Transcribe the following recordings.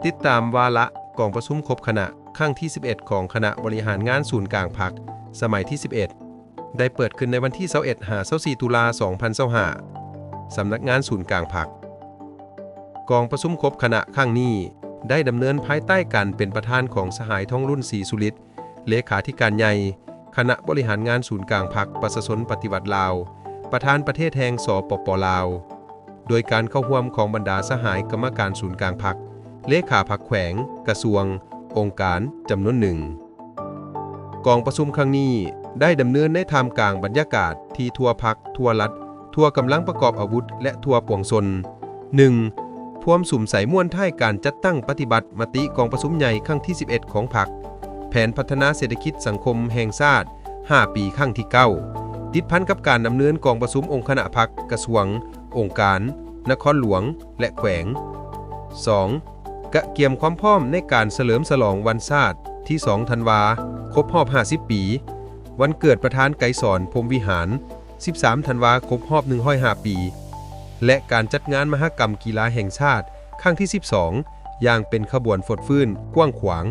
ติดตามวาระกองประชุมครบคณะครั้งที่ 11 ของคณะบริหารงานศูนย์กลางพรรคสมัยที่ 11 ได้เปิดขึ้นในวันที่ 21-24 ตุลา 2025 สำนักงานศูนย์กลางพรรคกองประชุมครบคณะครั้งนี้ได้ดำเนินภายใต้การเป็นประธานของสหายทองรุ่นศรีสุริตน์เลขาธิการใหญ่คณะบริหารงานศูนย์กลางพรรคประชาชนปฏิวัติลาวประธานประเทศแห่งสปป.ลาวโดยการเข้าร่วมของบรรดาสหายกรรมการศูนย์กลางพรรคเลขาพรรคแขวงกระทรวงองค์การจำนวนหนึ่งกองประชุมครั้งนี้ได้ดำเนินในท่ามกลางบรรยากาศที่ทั่วพรรคทั่วรัฐทั่วกำลังประกอบอาวุธและทั่วปวงชน 1. พวมสุ่มใส่ม่วนท้ายการจัดตั้งปฏิบัติมติกองประชุมใหญ่ครั้งที่ 11 ของพรรคแผนพัฒนาเศรษฐกิจสังคมแห่งชาติ 5 ปีครั้งที่ 9 ติดพันกับการดำเนินกองประชุมองค์คณะพรรคกระทรวงองค์การนครหลวงและแขวง 2. กะเกียมความพร้อมในการเฉลิมฉลองวันชาติที่ 2 ธันวาครบรอบ 50 ปี วันเกิดประธานไกรสอนพรหมวิหาร 13 ธันวาครบรอบ 105 ปี และการจัดงานมหกรรมกีฬาแห่งชาติครั้งที่ 12 อย่างเป็นขบวนฟดฟื้นกว้างขวาง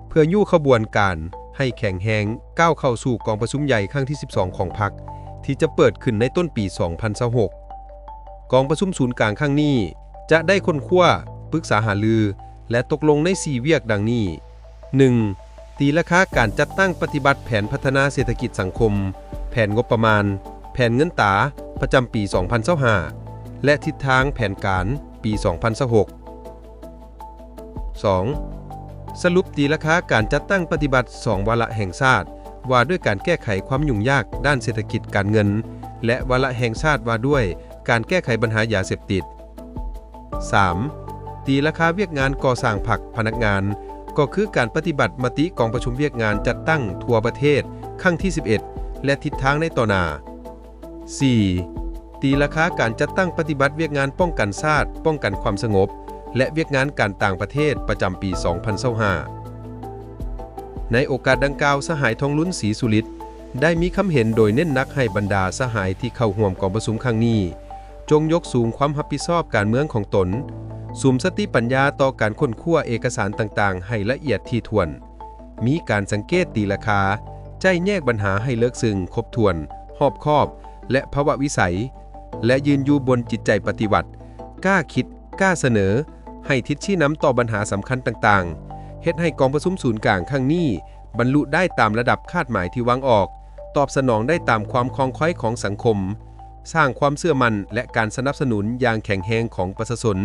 เพื่อยู่ขบวนการให้แข็งแรงก้าวเข้าสู่กองประชุมใหญ่ครั้งที่ 12 ของพรรคที่จะเปิดขึ้นในต้นปี 2026 กองประชุมศูนย์กลางครั้งนี้จะได้ค้นคว้าปรึกษาหารือและตกลงใน4เวียกดังนี้ 1. ตีราคาการจัดตั้งปฏิบัติแผนพัฒนาเศรษฐกิจสังคมแผนงบประมาณแผนเงินตราประจำปี 2025 และทิศทางแผนการปี 2026 2. สรุปตีราคาการจัดตั้งปฏิบัติ2วาระแห่งชาติว่าด้วยการแก้ไขความยุ่งยากด้านเศรษฐกิจการเงินและวาระแห่งชาติว่าด้วยการแก้ไขปัญหายาเสพติด 3. ตีราคาเวียกงานก่อสร้างพรรคพนักงานก็คือการปฏิบัติมติกองประชุมเวียกงานจัดตั้งทั่วประเทศครั้งที่ 11 และทิศทางในต่อหน้า 4. ตีราคาการจัดตั้งปฏิบัติเวียกงานป้องกันชาติป้องกันความสงบและเวียกงานการต่างประเทศประจำปี 2025 ในโอกาสดังกล่าวสหายทองลุ้นศรีสุริตน์ได้มีคำเห็นโดยเน้นหนักให้บรรดาสหายที่เข้าร่วมกองประชุมครั้งนี้จงยกสูงความรับผิดชอบการเมืองของตนสุมสติปัญญาต่อการค้นคว้าเอกสารต่างๆให้ละเอียดถี่ถ้วนมีการสังเกตตีราคาใจแยกปัญหาให้เลิกซึ้งครบถ้วนรอบคอบและภาวะวิสัยและยืนอยู่บนจิตใจปฏิวัติกล้าคิดกล้าเสนอให้ทิศชี้นำต่อปัญหาสำคัญต่างๆเฮ็ดให้กองประชุมศูนย์กลางครั้งนี้บรรลุได้ตามระดับคาดหมายที่วางออกตอบสนองได้ตามความคล่องแคล่วของสังคมสร้างความเชื่อมั่นและการสนับสนุนอย่างแข็งแรงของประชาชน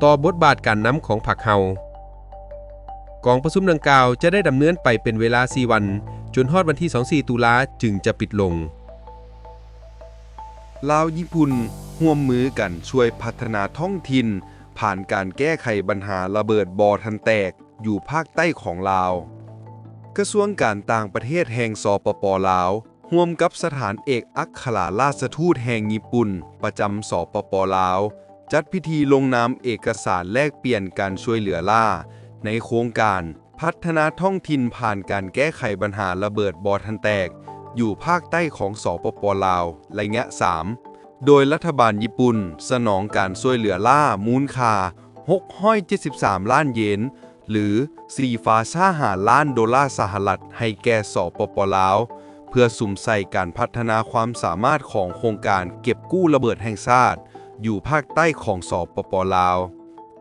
ต่อบทบาทการนำของพรรคเฮากองประชุมดังกล่าวจะได้ดำเนินไปเป็นเวลา 4 วันจนฮอดวันที่ 24 ตุลาจึงจะปิดลงลาวญี่ปุ่นร่วมมือกันช่วยพัฒนาท้องถิ่นผ่านการแก้ไขปัญหาระเบิดบ่อทันแตกอยู่ภาคใต้ของลาวกระทรวงการต่างประเทศแห่งสปป.ลาวร่วมกับสถานเอกอัครราชทูตแห่งญี่ปุ่นประจำสปป.ลาวจัดพิธีลงนามเอกสารแลกเปลี่ยนการช่วยเหลือล่าในโครงการพัฒนาท้องถิ่นผ่านการแก้ไขปัญหาระเบิดบ่อทันแตกอยู่ภาคใต้ของสปป.ลาวระยะ 3 โดยรัฐบาลญี่ปุ่นสนองการช่วยเหลือล่ามูลค่า673 ล้านเยนหรือ4.5 ล้านดอลลาร์สหรัฐให้แก่สปป.ลาวเพื่อสุ่มใส่การพัฒนาความสามารถของโครงการเก็บกู้ระเบิดแห่งชาติอยู่ภาคใต้ของสปป.ลาว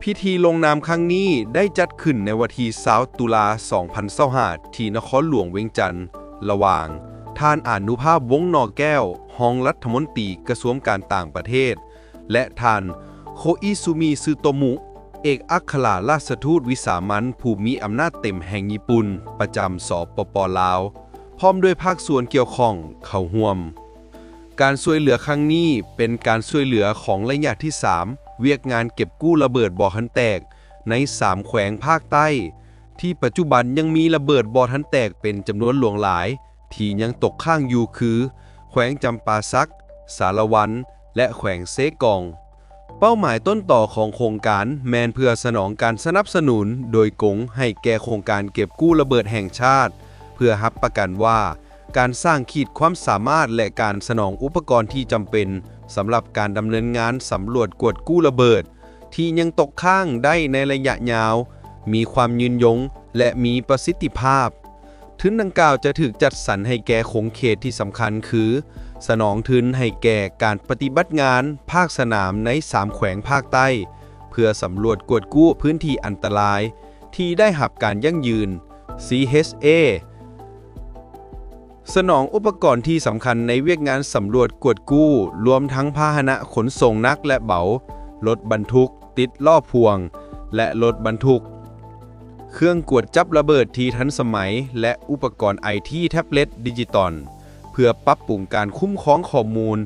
พิธีลงนามครั้งนี้ได้จัดขึ้นในวันที่20 ตุลา 2025 ที่นครหลวงเวียงจันทร์ระหว่างท่านอานุภาพวงศ์นอแก้วรองรัฐมนตรีกระทรวงการต่างประเทศและท่านโคอิซุมิซึโตมุเอกอัครราชทูตวิสามัญผู้มีอำนาจเต็มแห่งญี่ปุ่นประจำสปป.ลาวพร้อมด้วยภาคส่วนเกี่ยวข้องเข้าร่วมการช่วยเหลือครั้งนี้เป็นการช่วยเหลือของระยะที่ 3 เวียกงานเก็บกู้ระเบิดบ่อทันแตกใน 3 แขวงภาคใต้ที่ปัจจุบันยังมีระเบิดบ่อทันแตกเป็นจำนวนหลวงหลายที่ยังตกค้างอยู่คือแขวงจำปาสักสารวันและแขวงเซกองเป้าหมายต้นต่อของโครงการแมนเพื่อสนองการสนับสนุนโดยกงให้แก่โครงการเก็บกู้ระเบิดแห่งชาติเพื่อรับประกันว่าการสร้างขีดความสามารถและการสนองอุปกรณ์ที่จำเป็นสำหรับการดำเนินงานสำรวจกวดกู้ระเบิดที่ยังตกค้างได้ในระยะยาว มีความยืนยงและมีประสิทธิภาพทุนดังกล่าวจะถูกจัดสรรให้แก่โขงเขตที่สำคัญคือ สนองทุนให้แก่การปฏิบัติงานภาคสนามใน3แขวงภาคใต้ เพื่อสำรวจกวดกู้พื้นที่อันตรายที่ได้รับการยั่งยืน CHA สนองอุปกรณ์ที่สำคัญในเวียกงานสำรวจกวดกู้รวมทั้งพาหนะขนส่งหนักและเบารถบรรทุกติดล้อพ่วงและรถบรรทุกเครื่องกวดจับระเบิดที่ทันสมัยและอุปกรณ์ไอทีแท็บเล็ตดิจิตอลเพื่อปรับปรุงการคุ้มครองข้อมูล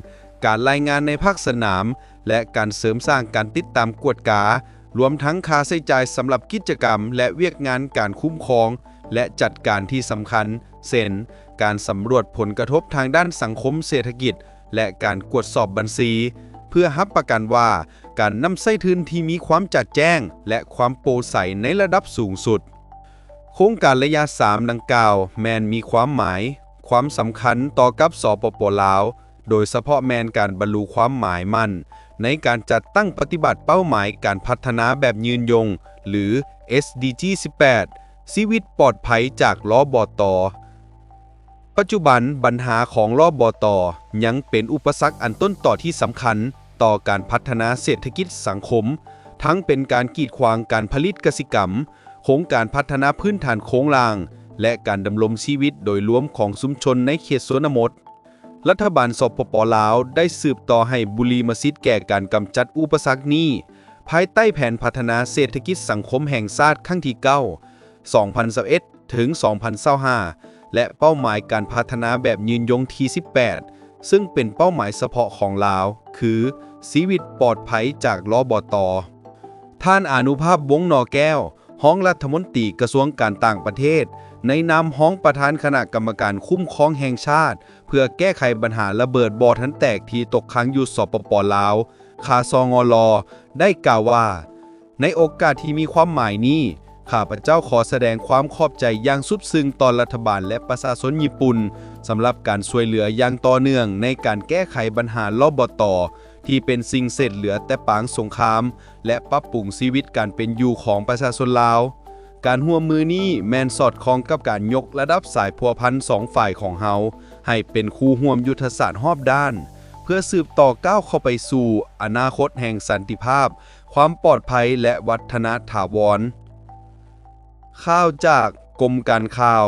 การรายงานในภาคสนามและการเสริมสร้างการติดตามกวดการวมทั้งค่าใช้จ่ายสำหรับกิจกรรมและเวียกงานการคุ้มครองและจัดการที่สำคัญเช่นการสำรวจผลกระทบทางด้านสังคมเศรษฐกิจและการกวดสอบบัญชีเพื่อรับประกันว่าการนำใช้ทุนที่มีความจัดแจ้งและความโปร่งใสในระดับสูงสุดโครงการระยะ3ดังกล่าวแมนมีความหมายความสำคัญต่อกับสปป.ลาวโดยเฉพาะแมนการบรรลุความหมายมั่นในการจัดตั้งปฏิบัติเป้าหมายการพัฒนาแบบยืนยงหรือ SDG 18ชีวิตปลอดภัยจากลบต.ปัจจุบันปัญหาของลบต.ยังเป็นอุปสรรคอันต้นต่อที่สำคัญต่อการพัฒนาเศรษฐกิจสังคมทั้งเป็นการกีดขวางการผลิตกสิกรรมโครงการพัฒนาพื้นฐานโครงล่างและการดำรงชีวิตโดยรวมของชุมชนในเขตชนบทรัฐบาลสปป.ลาวได้สืบต่อให้บุรีมสิทธิ์แก่การกำจัดอุปสรรคนี้ภายใต้แผนพัฒนาเศรษฐกิจสังคมแห่งชาติครั้งที่ 9 2021 ถึง 2025 และเป้าหมายการพัฒนาแบบยืนยงที่ 18 ซึ่งเป็นเป้าหมายเฉพาะของลาวคือชีวิตปลอดภัยจากลบต.ท่านอานุภาพวงศ์นอแก้วห้องรัฐมนตรีกระทรวงการต่างประเทศในนามห้องประธานคณะกรรมการคุ้มครองแห่งชาติเพื่อแก้ไขปัญหาระเบิดบ่อทันแตกที่ตกค้างอยู่สปป.ลาวคาซงลได้กล่าวว่าในโอกาสที่มีความหมายนี้ข้าพเจ้าขอแสดงความขอบใจอย่างสุดซึ้งต่อรัฐบาลและประชาชนญี่ปุ่นสำหรับการช่วยเหลืออย่างต่อเนื่องในการแก้ไขปัญหาลบต.ที่เป็นสิ่งเศษเหลือแต่ปางสงครามและปรับปรุงชีวิตการเป็นอยู่ของประชาชนลาวการร่วมมือนี้แมนสอดคล้องกับการยกระดับสายพัวพันสองฝ่ายของเฮาให้เป็นคู่ร่วมยุทธศาสตร์รอบด้านเพื่อสืบต่อก้าวเข้าไปสู่อนาคตแห่งสันติภาพความปลอดภัยและวัฒนถาวรข่าวจากกรมการข่าว